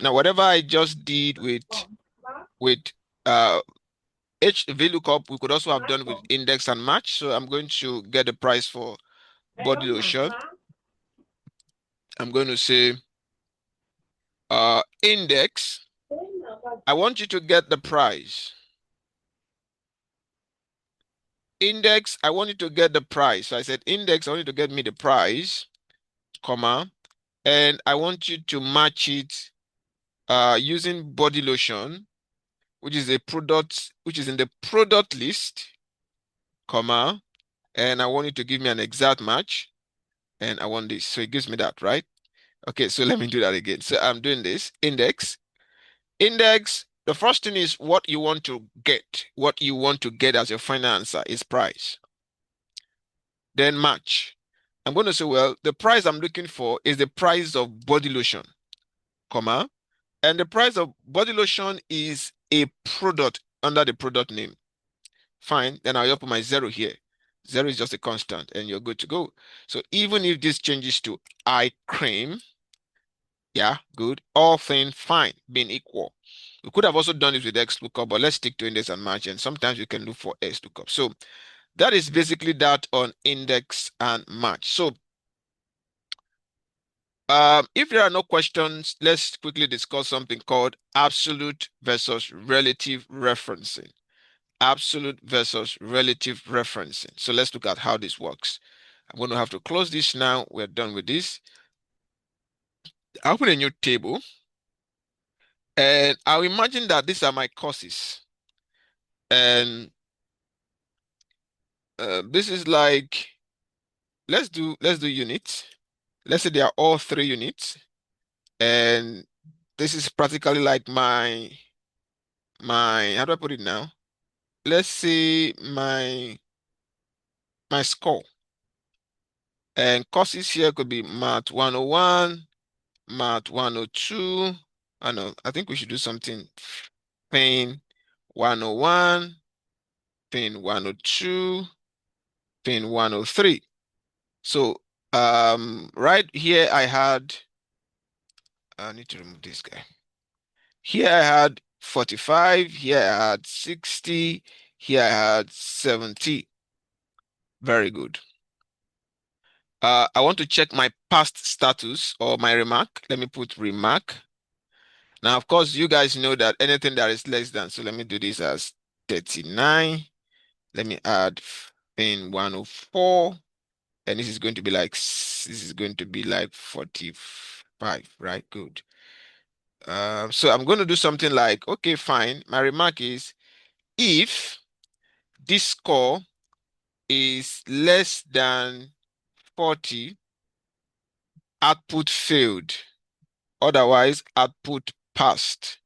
Now, whatever I just did with uh VLOOKUP, we could also have done with index and match. So I'm going to get the price for body lotion. I'm going to say index. I want you to get the price. Index, I want you to get the price. So I said index, I want you to get me the price, comma, and I want you to match it using body lotion, which is a product, which is in the product list, comma, and I want you to give me an exact match, and I want this. So it gives me that, right? Okay, so let me do that again. So I'm doing this, index. Index, the first thing is what you want to get. What you want to get as your final answer is price. Then match. I'm going to say, well, the price I'm looking for is the price of body lotion, comma, and the price of body lotion is a product under the product name. Fine, then I'll put my 0 here. 0 is just a constant, and you're good to go. So even if this changes to eye cream, yeah, good. All things fine, being equal. We could have also done it with X lookup, but let's stick to index and match, and sometimes you can look for X lookup. So that is basically that on index and match. So if there are no questions, let's quickly discuss something called absolute versus relative referencing. Absolute versus relative referencing. So let's look at how this works. I'm going to have to close this now. We're done with this. I'll open a new table, and I'll imagine that these are my courses. And this is like, let's do units. Let's say they are all 3 units. And this is practically like my how do I put it now? Let's say my score. And courses here could be Math 101, Math 102. I know, I think we should do something. Pain 101, Pain 102, Pain 103. So right here I need to remove this guy. Here I had 45, here I had 60, here I had 70. Very good. I want to check my past status or my remark. Let me put remark. Now, of course, you guys know that anything that is less than, so let me do this as 39. Let me add in 104. And this is going to be like 45, right? Good. So I'm going to do something like, okay, fine. My remark is if this score is less than 40, output failed. Otherwise, output passed.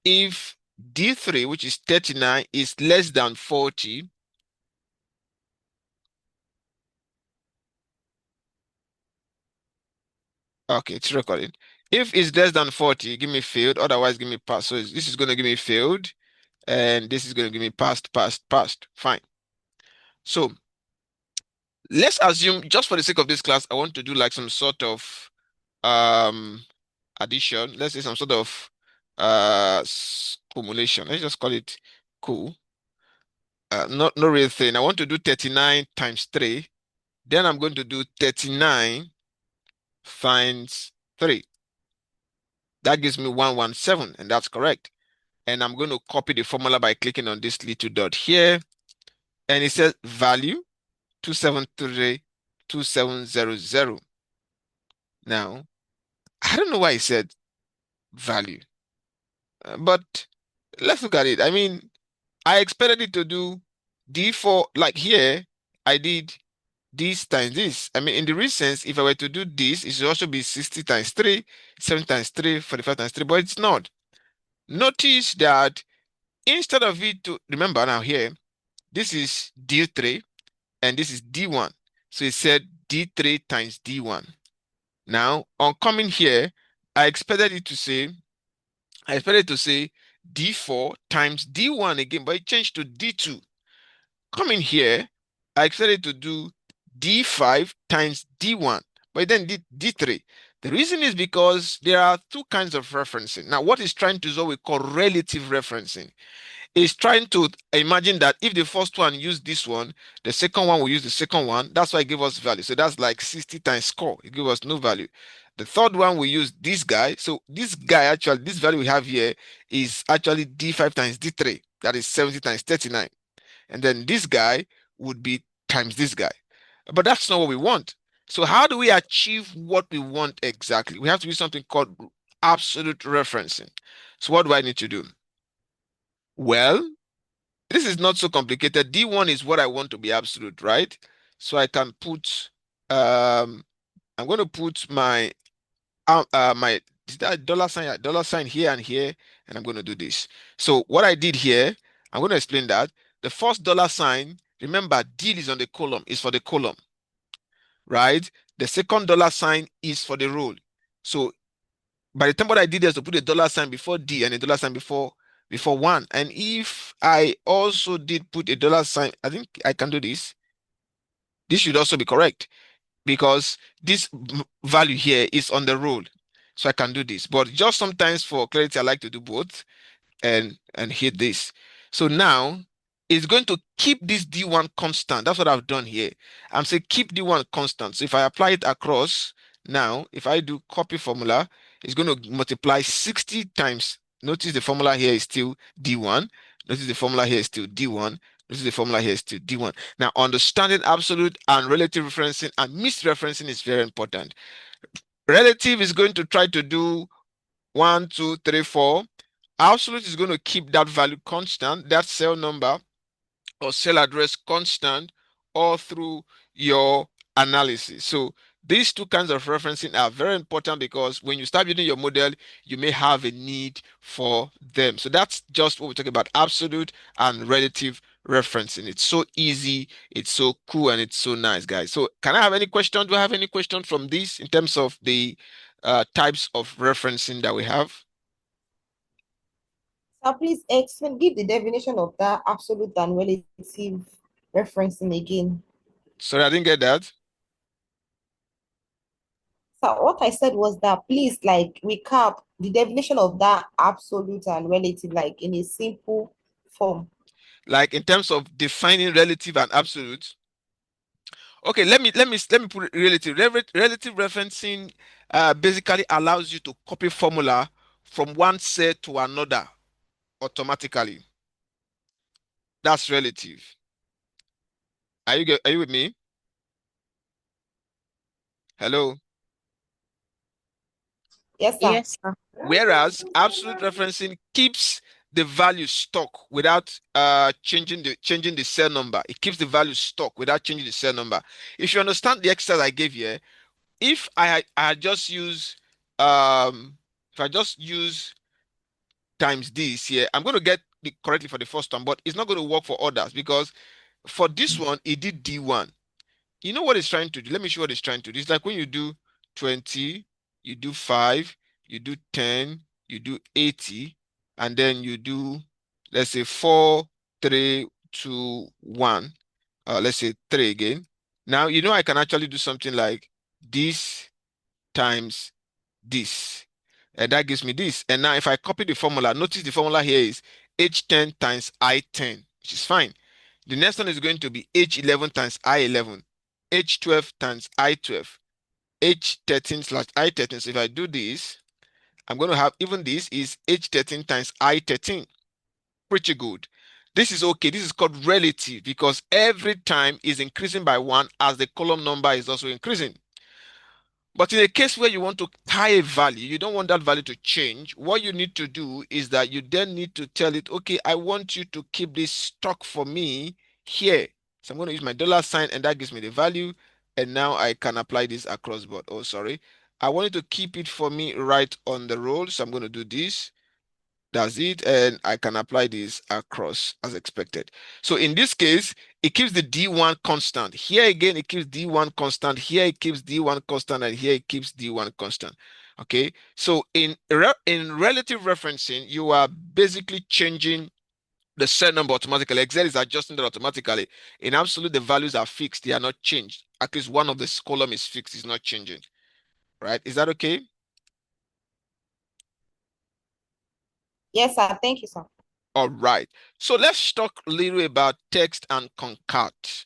If D3, which is 39, is less than 40, okay, it's recording. If it's less than 40, give me failed. Otherwise, give me passed. So this is going to give me failed. And this is going to give me passed, passed, passed. Fine. So let's assume, just for the sake of this class, I want to do like some sort of um addition. Let's say some sort of cumulation. Let's just call it cool. Not no real thing. I want to do 39 times 3. Then I'm going to do 39 times 3. That gives me 117, and that's correct. And I'm going to copy the formula by clicking on this little dot here. And it says value 2732700. Now, I don't know why it said value, but let's look at it. I mean, I expected it to do D4, like here, I did this times this. I mean, in the real sense, if I were to do this, it should also be 60 times 3, 7 times 3, 45 times 3, but it's not. Notice that instead of it to, remember now here, this is D3 and this is D1. So it said D3 times D1. Now, on coming here, I expected to say D4 times D1 again, but it changed to D2. Coming here, I expected to do D5 times D1, but then D3. The reason is because there are two kinds of referencing. Now, what it's trying to do is what we call relative referencing. It's trying to imagine that if the first one used this one, the second one will use the second one. That's why it gave us value. So that's like 60 times score. It gives us no value. The third one will use this guy. So this guy actually, this value we have here is actually D5 times D3. That is 70 times 39. And then this guy would be times this guy. But that's not what we want. So how do we achieve what we want exactly? We have to use something called absolute referencing. So what do I need to do? Well, this is not so complicated. D1 is what I want to be absolute, right? So I can put, I'm going to put my dollar sign here and here, and I'm going to do this. So what I did here, I'm going to explain that. The first dollar sign, remember, D is on the column, is for the column, right? The second dollar sign is for the row. So by the time what I did is to put a dollar sign before D and a dollar sign before one. And if I also did put a dollar sign, I think I can do this. This should also be correct because this value here is on the roll. So I can do this. But just sometimes for clarity, I like to do both and hit this. So now it's going to keep this D1 constant. That's what I've done here. I'm saying keep D1 constant. So if I apply it across now, if I do copy formula, it's going to multiply 60 times. Notice the formula here is still D1. Notice the formula here is still D1. Notice the formula here is still D1. Now, understanding absolute and relative referencing and misreferencing is very important. Relative is going to try to do 1, 2, 3, 4. Absolute is going to keep that value constant, that cell number or cell address constant all through your analysis. So these two kinds of referencing are very important because when you start building your model, you may have a need for them. So that's just what we're talking about, absolute and relative referencing. It's so easy, it's so cool, and it's so nice, guys. So can I have any questions? Do I have any questions from this in terms of the types of referencing that we have? So please explain, give the definition of that absolute and relative referencing again. Sorry, I didn't get that. So what I said was that please like recap the definition of that absolute and relative like in a simple form. Like in terms of defining relative and absolute. Okay, let me put it relative. Relative referencing basically allows you to copy formula from one set to another automatically. That's relative. Are you with me? Hello. Yes, sir. Yes, sir. Whereas absolute referencing keeps the value stuck without changing the cell number. It keeps the value stuck without changing the cell number. If you understand the exercise I gave here, if I just use if I just use times this here, I'm going to get it correctly for the first one, but it's not going to work for others because for this one, it did D1. You know what it's trying to do? Let me show you what it's trying to do. It's like when you do 20, you do 5, you do 10, you do 80, and then you do, let's say 4, 3, 2, 1. Let's say 3 again. Now, you know I can actually do something like this times this. And that gives me this. And now if I copy the formula, notice the formula here is H10 times I10, which is fine. The next one is going to be H11 times I11, H12 times I12, H13 slash I13. So if I do this, I'm going to have even this is H13 times I13. Pretty good. This is okay. This is called relative because every time is increasing by 1 as the column number is also increasing. But in a case where you want to tie a value, you don't want that value to change. What you need to do is that you then need to tell it, okay, I want you to keep this stock for me here. So I'm going to use my dollar sign and that gives me the value. And now I can apply this across board. Oh, sorry. I want you to keep it for me right on the roll. So I'm going to do this. That's it. And I can apply this across as expected. So in this case, it keeps the D1 constant. Here again, it keeps D1 constant. Here it keeps D1 constant. And here it keeps D1 constant. Okay. So in relative referencing, you are basically changing the cell number automatically. Excel is adjusting that automatically. In absolute, the values are fixed. They are not changed. At least one of this column is fixed. It's not changing. right? Is that okay? Yes, sir. Thank you, sir. All right. So let's talk a little about text and concat.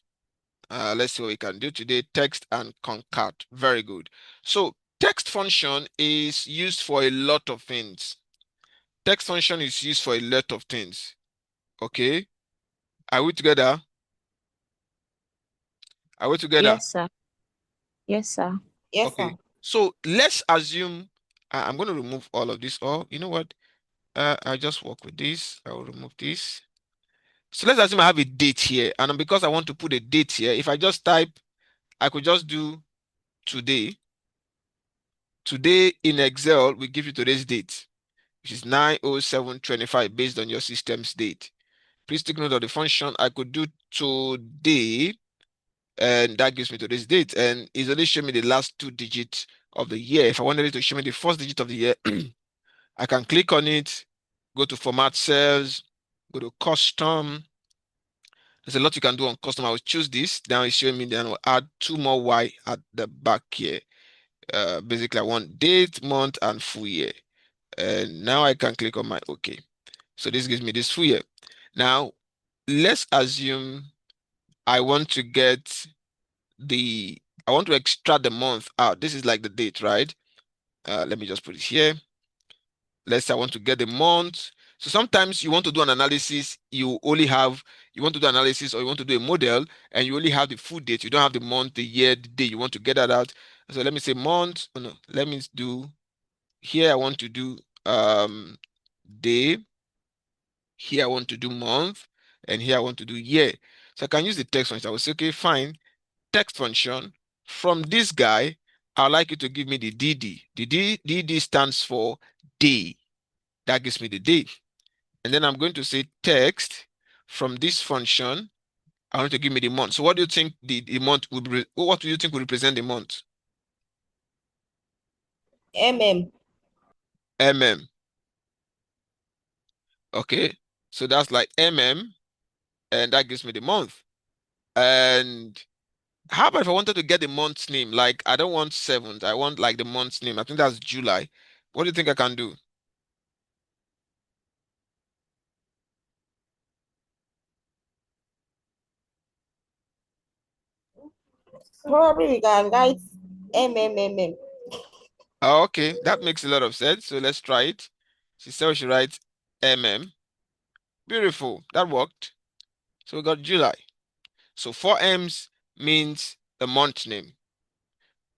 Let's see what we can do today. Text and concat. Very good. So text function is used for a lot of things. Text function is used for a lot of things. Okay. Are we together? Are we together? Yes, sir. Yes, sir. Yes, Okay. sir. So let's assume I'm going to remove all of this. Or you know what? I just work with this. I will remove this. So let's assume I have a date here. And because I want to put a date here, if I just type, I could just do today. Today in Excel will give you today's date, which is 9/07/25 based on your system's date. Please take note of the function. I could do today, and that gives me today's date. And it's only showing me the last two digits of the year. If I wanted it to show me the first digit of the year, I can click on it, go to format cells, go to custom. There's a lot you can do on custom. I will choose this. Now it's showing me, then I'll add two more Y at the back here. Basically, I want date, month, and full year. And now I can click on my OK. So this gives me this full year. Now, let's assume I want to get I want to extract the month out. This is like the date, right? Let me just put it here. Let's say I want to get the month. So sometimes you want to do an analysis, you want to do analysis or you want to do a model and you only have the full date. You don't have the month, the year, the day. You want to get that out. So let me say month. Oh no, let me do here. I want to do day. Here I want to do month, and here I want to do year. So I can use the text function. I will say, okay, fine, text function. From this guy, I'd like you to give me the DD. The DD stands for day. That gives me the day. And then I'm going to say text from this function. I want to give me the month. So what do you think the month will be? What do you think will represent the month? MM. MM. Okay. So that's like MM, and that gives me the month. And how about if I wanted to get the month's name? Like, I don't want 7th. I want like the month's name. I think that's July. What do you think I can do? Probably we can write MMMM. Oh, okay, that makes a lot of sense. So let's try it. She said we should write MM. Beautiful. That worked. So we got July. So 4 M's means the month name.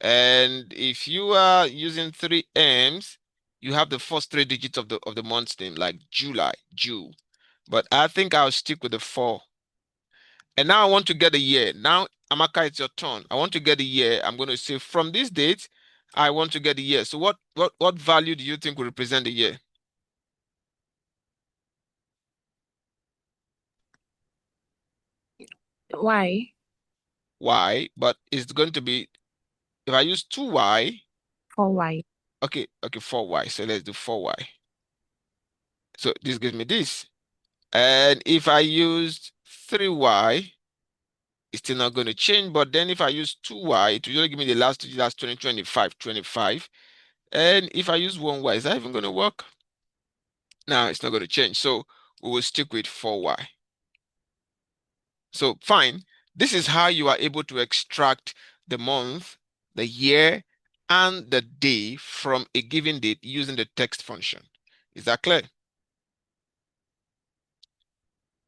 And if you are using 3 M's, you have the first three digits of the month's name, like July, June. But I think I'll stick with the 4. And now I want to get a year. Now, Amaka, it's your turn. I want to get a year. I'm going to say from this date, I want to get a year. So what value do you think will represent the year? Why? Y, but it's going to be, if I use 2Y, For why? okay, 4Y. So let's do 4Y. So this gives me this. And if I used 3Y, it's still not going to change. But then if I use 2Y, it will only give me the last digit, that's 2025, 25. And if I use 1Y, is that even going to work? Now it's not going to change. So we will stick with 4Y. So fine. This is how you are able to extract the month, the year, and the day from a given date using the text function. Is that clear?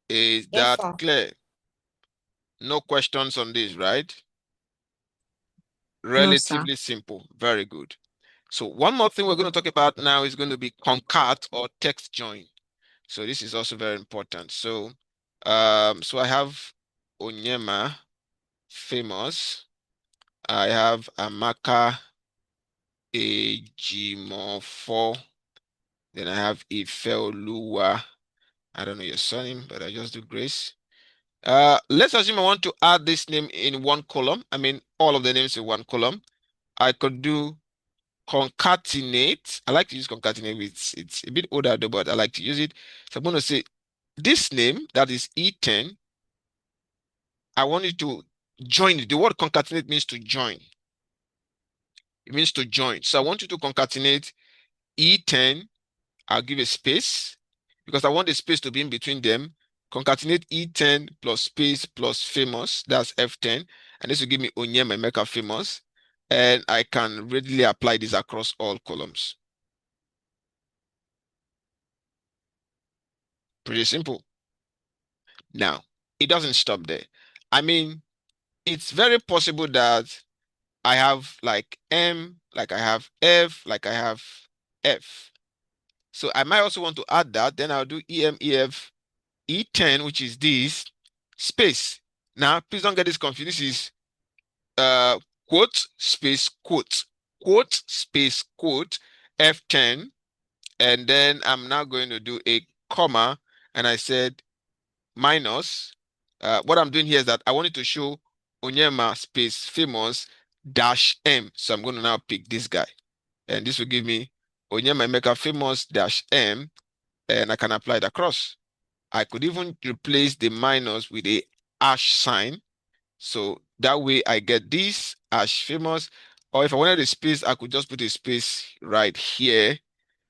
Is Yes, that sir. clear? No questions on this, right? No, sir. Relatively simple. Very good. So one more thing we're going to talk about now is going to be concat or text join. So this is also very important. So I have Onyema, famous. I have Amaka Ejimofo. Then I have Ifeoluwa. I don't know your surname, but I just do Grace. Let's assume I want to add this name in one column. I mean, all of the names in one column. I could do concatenate. I like to use concatenate. It's a bit older though, but I like to use it. So I'm going to say this name, that is E10. I want you to join it. The word concatenate means to join. It means to join. So I want you to concatenate E10. I'll give a space because I want the space to be in between them. Concatenate E10 plus space plus famous. That's F10. And this will give me Onyema Emeka famous. And I can readily apply this across all columns. Pretty simple. Now, it doesn't stop there. I mean, it's very possible that I have like M, like I have F, like I have F. So I might also want to add that. Then I'll do EM, EF, E10, which is this, space. Now, please don't get this confused. This is quote, space, quote, quote, space, quote, F10. And then I'm now going to do a comma. And I said minus. What I'm doing here is that I wanted to show Onyema space famous dash M. So I'm going to now pick this guy. And this will give me Onyema Emeka famous dash M. And I can apply it across. I could even replace the minus with a hash sign. So that way I get this hash famous. Or if I wanted a space, I could just put a space right here.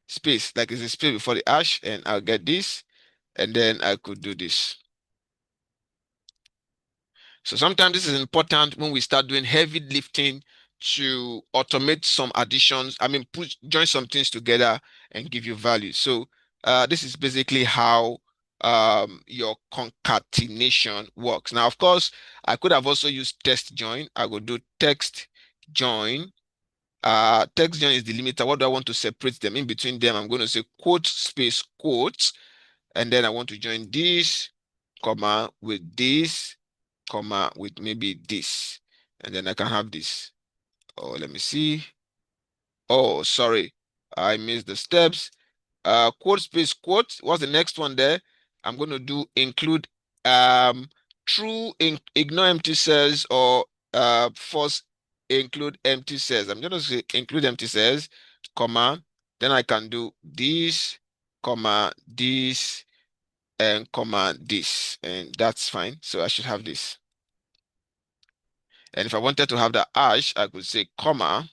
Space, like it's a space before the hash, and I'll get this. And then I could do this. So sometimes this is important when we start doing heavy lifting to automate some additions. I mean, join some things together and give you value. So this is basically how your concatenation works. Now, of course, I could have also used text join. I would do text join. Text join is the limiter. What do I want to separate them? In between them, I'm going to say quote space quote, and then I want to join this, comma, with this, comma, with maybe this, and then I can have this. Oh, let me see. Oh, sorry, I missed the steps. Quote space quote. What's the next one there? I'm going to do include true ignore empty cells, or false include empty cells. I'm going to say include empty cells, comma. Then I can do this, comma, this, and comma this, and that's fine. So I should have this. And if I wanted to have the hash, I could say comma,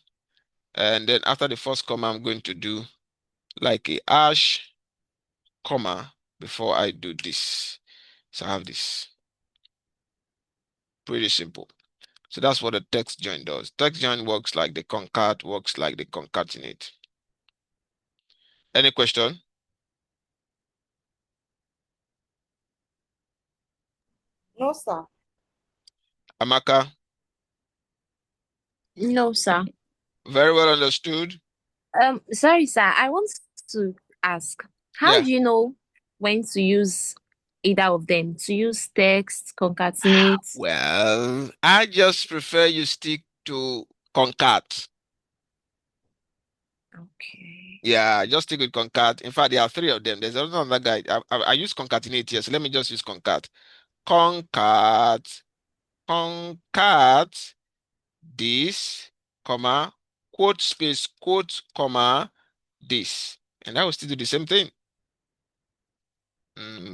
and then after the first comma, I'm going to do like a hash, comma, before I do this. So I have this. Pretty simple. So that's what the text join does. Text join works like the concat, works like the concatenate. Any question? No, sir. Amaka? No, sir. Very well understood. Sorry, sir. I want to ask, how Yeah. do you know when to use either of them? To use text, concatenate? Well, I just prefer you stick to concat. Okay. Yeah, just stick with concat. In fact, there are three of them. There's another guy. I use concatenate here, so let me just use concat. Concat, concat, this, comma, quote space, quote, comma, this. And I will still do the same thing.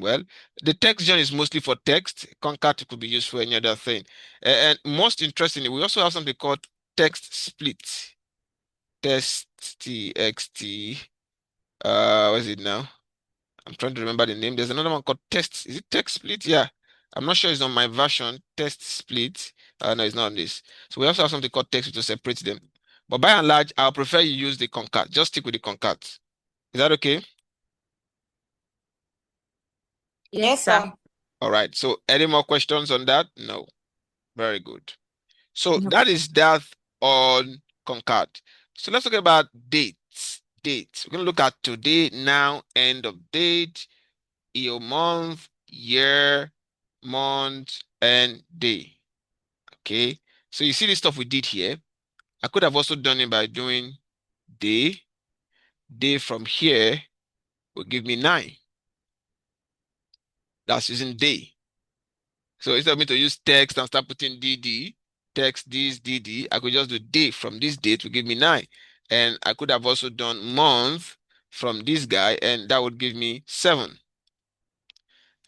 Well, the text gen is mostly for text. Concat could be used for any other thing. And most interestingly, we also have something called text split. Text txt. What is it now? I'm trying to remember the name. There's another one called test. Is it text split? Yeah. I'm not sure it's on my version. Test split. No, it's not on this. So we also have something called text to separate them. But by and large, I'll prefer you use the concat. Just stick with the concat. Is that okay? Yes, Yes, sir. sir. All right. So any more questions on that? No. Very good. So No. that is that on concat. So let's talk about dates. Dates. We're going to look at today, now, end of date, year, month, year, month, and day. Okay. So you see the stuff we did here. I could have also done it by doing day. Day from here will give me 9. That's using day. So instead of me to use text and start putting DD, text this DD, I could just do day from this date will give me 9. And I could have also done month from this guy, and that would give me 7.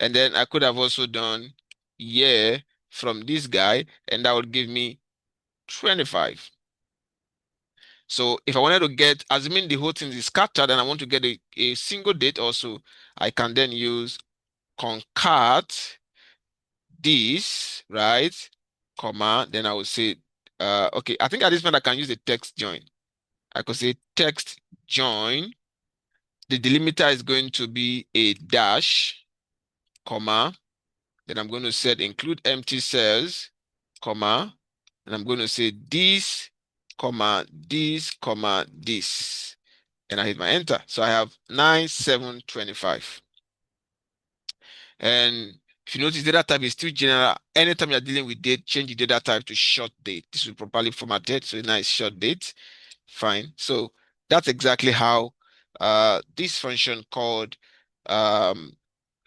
And then I could have also done year from this guy, and that would give me 25. So if I wanted to get, assuming the whole thing is scattered and I want to get a single date also, I can then use concat this, right? Comma, then I will say, okay, I think at this point I can use the text join. I could say text join. The delimiter is going to be a dash, comma. Then I'm going to set include empty cells, comma. And I'm going to say this, comma, this, comma, this. And I hit my enter. So I have 9725. And if you notice, data type is still general. Anytime you're dealing with date, change the data type to short date. This will properly formatted. So now it's short date. Fine. So that's exactly how this function called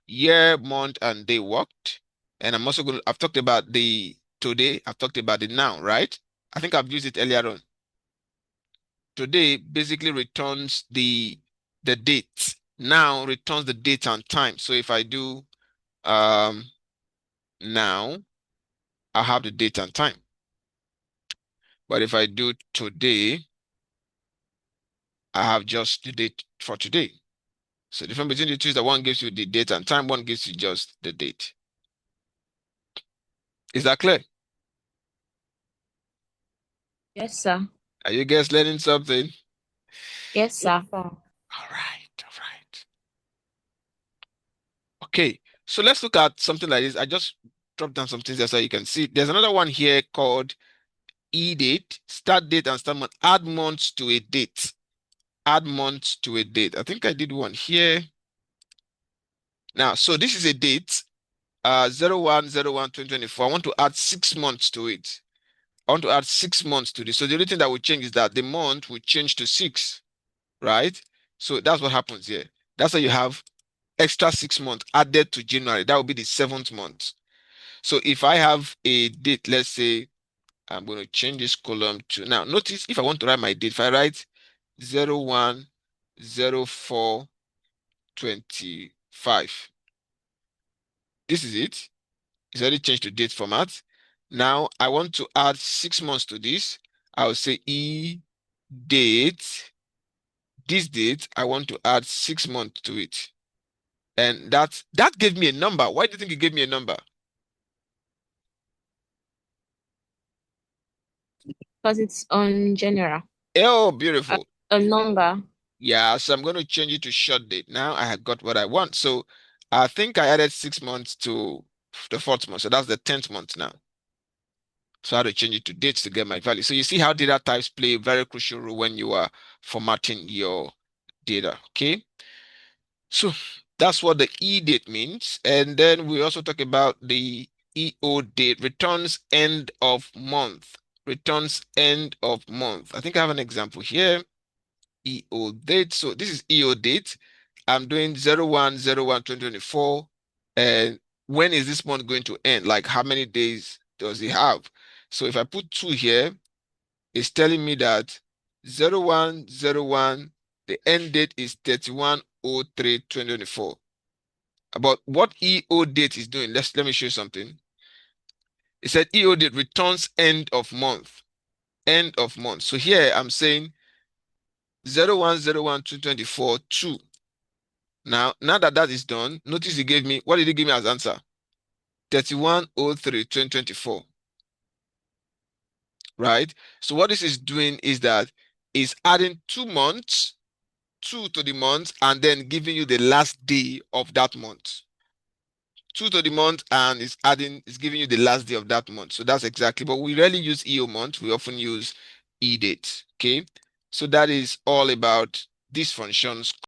year, month, and day worked. And I'm also I've talked about the today, I've talked about the now, right? I think I've used it earlier on. Today basically returns the date. Now returns the date and time. So if I do now, I have the date and time. But if I do today, I have just the date for today. So the difference between the two is that one gives you the date and time, one gives you just the date. Is that clear? Yes, sir. Are you guys learning something? Yes, sir. Yes, sir. All right, all right. Okay, so let's look at something like this. I just dropped down some things there so you can see. There's another one here called date, start date and start month. Add months to a date. Add months to a date. I think I did one here. Now, so this is a date, 01/01/2024. I want to add 6 months to it. I want to add 6 months to this. So the only thing that will change is that the month will change to 6, right? So that's what happens here. That's why you have extra 6 months added to January. That will be the 7th month. So if I have a date, let's say I'm going to change this column to, now notice if I want to write my date, if I write 01/04/25, this is it. It's already changed to date format. Now I want to add 6 months to this. I'll say date. This date, I want to add 6 months to it. And that gave me a number. Why do you think it gave me a number? Because it's on general. Oh, A, beautiful. a number. Yeah, so I'm going to change it to short date. Now I have got what I want. So I think I added 6 months to the 4th month. So that's the 10th month now. So I had to change it to dates to get my value. So you see how data types play a very crucial role when you are formatting your data, okay? So that's what the date means. And then we also talk about the EO date, returns end of month. Returns end of month. I think I have an example here. EO date. So this is EO date. I'm doing 01/01/2024. And when is this month going to end? Like how many days does it have? So if I put 2 here, it's telling me that 01/01, the end date is 31/03/2024. About what EO date is doing, let me show you something. It said EO date returns end of month. End of month. So here I'm saying 01/01/2024 2. Now that that is done, notice he gave me, what did he give me as answer? 31/03/2024. Right? So what this is doing is that it's adding 2 months, 2 to the month, and then giving you the last day of that month. 2 to the month, and it's giving you the last day of that month. So that's exactly, but we rarely use EO month. We often use date. Okay. So that is all about these functions